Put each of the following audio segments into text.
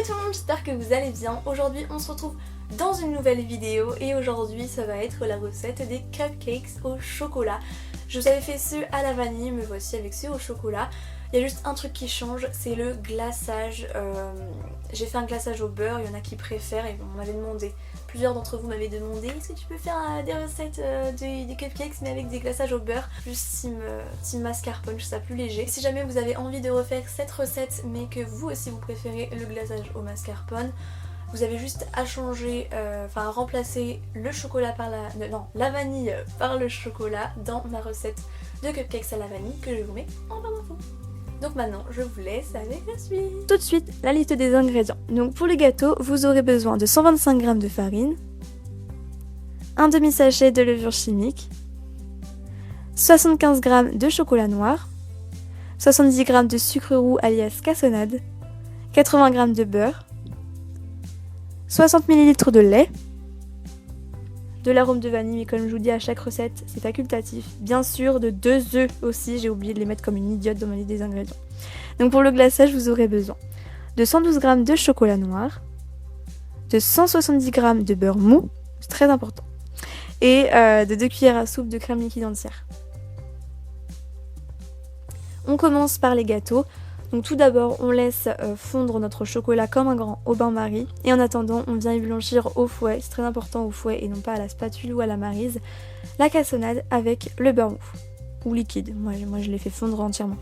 tout le monde, j'espère que vous allez bien. Aujourd'hui on se retrouve dans une nouvelle vidéo et aujourd'hui ça va être la recette des cupcakes au chocolat. Je vous avais fait ceux à la vanille, me voici avec ceux au chocolat. Il y a juste un truc qui change, c'est le glaçage. J'ai fait un glaçage au beurre, il y en a qui préfèrent et on m'avait demandé. Plusieurs d'entre vous m'avaient demandé est-ce que tu peux faire des recettes des cupcakes mais avec des glaçages au beurre plus team mascarpone, je trouve ça plus léger. Si jamais vous avez envie de refaire cette recette mais que vous aussi vous préférez le glaçage au mascarpone, vous avez juste à changer, à remplacer le chocolat par la vanille par le chocolat dans ma recette de cupcakes à la vanille que je vous mets en barre d'infos. Donc maintenant, je vous laisse avec la suite. Tout de suite, la liste des ingrédients. Donc pour les gâteaux, vous aurez besoin de 125 g de farine, un demi-sachet de levure chimique, 75 g de chocolat noir, 70 g de sucre roux alias cassonade, 80 g de beurre, 60 ml de lait, de l'arôme de vanille, mais comme je vous dis à chaque recette, c'est facultatif. Bien sûr, de 2 œufs aussi, j'ai oublié de les mettre comme une idiote dans ma liste des ingrédients. Donc pour le glaçage, vous aurez besoin de 112 g de chocolat noir, de 170 g de beurre mou, c'est très important, et de 2 cuillères à soupe de crème liquide entière. On commence par les gâteaux. Donc tout d'abord, on laisse fondre notre chocolat comme un grand au bain-marie. Et en attendant, on vient y blanchir au fouet, c'est très important au fouet et non pas à la spatule ou à la maryse, la cassonade avec le beurre mou ou liquide. Moi je l'ai fait fondre entièrement.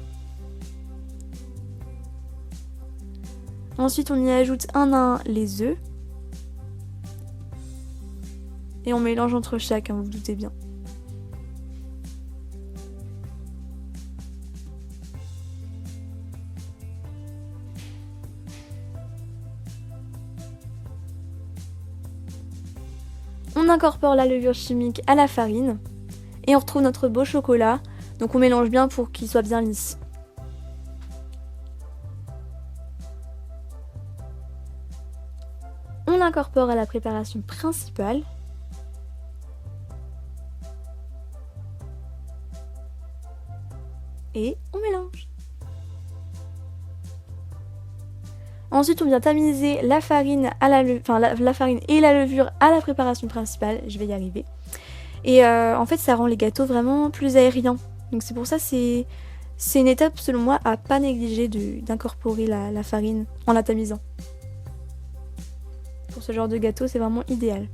Ensuite, on y ajoute un à un les œufs. Et on mélange entre chaque, vous vous doutez bien. On incorpore la levure chimique à la farine et on retrouve notre beau chocolat. Donc on mélange bien pour qu'il soit bien lisse. On l'incorpore à la préparation principale. Et on mélange. Ensuite, on vient tamiser la farine, la farine et la levure à la préparation principale. Je vais y arriver. Et en fait, ça rend les gâteaux vraiment plus aériens. Donc c'est pour ça c'est une étape, selon moi, à pas négliger d'incorporer la farine en la tamisant. Pour ce genre de gâteau, c'est vraiment idéal.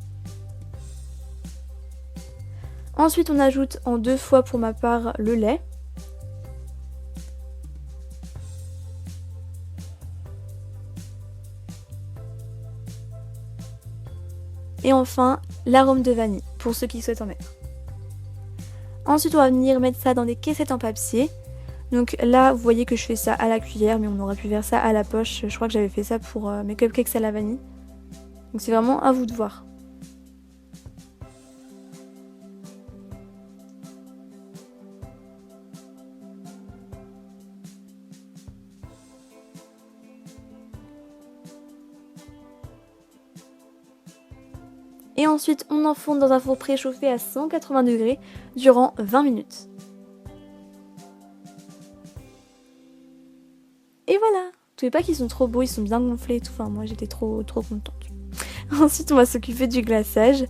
Ensuite, on ajoute en 2 fois pour ma part le lait. Et enfin, l'arôme de vanille, pour ceux qui souhaitent en mettre. Ensuite, on va venir mettre ça dans des caissettes en papier. Donc là, vous voyez que je fais ça à la cuillère, mais on aurait pu faire ça à la poche. Je crois que j'avais fait ça pour mes cupcakes à la vanille. Donc c'est vraiment à vous de voir. Et ensuite, on enfourne dans un four préchauffé à 180 degrés durant 20 minutes. Et voilà! Vous trouvez pas qu'ils sont trop beaux, ils sont bien gonflés et tout. Enfin, moi j'étais trop contente. Ensuite, on va s'occuper du glaçage.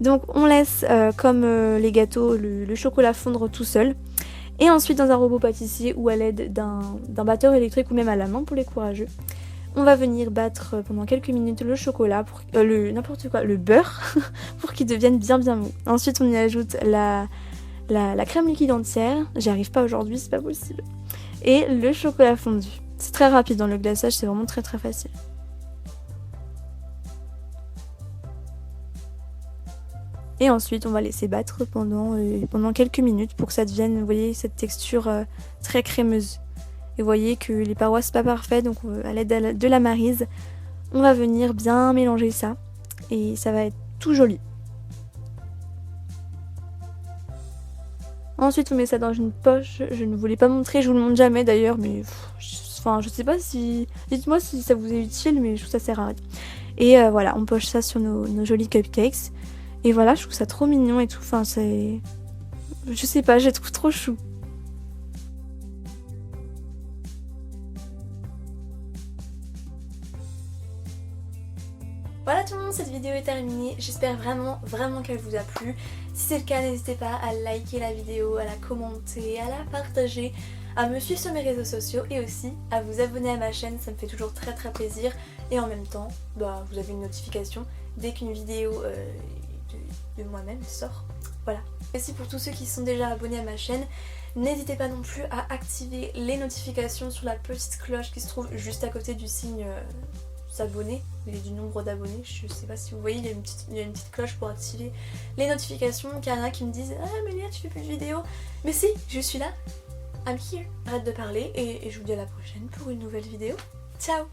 Donc, on laisse, comme les gâteaux, le chocolat fondre tout seul. Et ensuite, dans un robot pâtissier ou à l'aide d'un batteur électrique ou même à la main pour les courageux, on va venir battre pendant quelques minutes le chocolat, le beurre, pour qu'il devienne bien mou. Ensuite, on y ajoute la crème liquide entière. J'y arrive pas aujourd'hui, c'est pas possible. Et le chocolat fondu. C'est très rapide dans le glaçage, c'est vraiment très facile. Et ensuite, on va laisser battre pendant quelques minutes pour que ça devienne, vous voyez, cette texture très crémeuse. Et vous voyez que les parois c'est pas parfait, donc à l'aide de la maryse, on va venir bien mélanger ça et ça va être tout joli. Ensuite on met ça dans une poche, je ne voulais pas montrer, je vous le montre jamais d'ailleurs, mais je sais pas si... Dites-moi si ça vous est utile, mais je trouve ça sert à rien. Et voilà, on poche ça sur nos jolis cupcakes. Et voilà, je trouve ça trop mignon et tout, c'est... Je sais pas, je les trouve trop chou. cette vidéo est terminée, j'espère vraiment qu'elle vous a plu. Si c'est le cas, n'hésitez pas à liker la vidéo, à la commenter, à la partager, à me suivre sur mes réseaux sociaux et aussi à vous abonner à ma chaîne, ça me fait toujours très plaisir. Et en même temps, vous avez une notification dès qu'une vidéo de moi-même sort. Voilà. Aussi pour tous ceux qui sont déjà abonnés à ma chaîne, n'hésitez pas non plus à activer les notifications sur la petite cloche qui se trouve juste à côté du signe s'abonner, du nombre d'abonnés. Je sais pas si vous voyez, il y a une petite cloche pour activer les notifications, car il y en a qui me disent ah Amélia, tu fais plus de vidéos. Mais si, je suis là, I'm here. Arrête de parler et je vous dis à la prochaine pour une nouvelle vidéo. Ciao!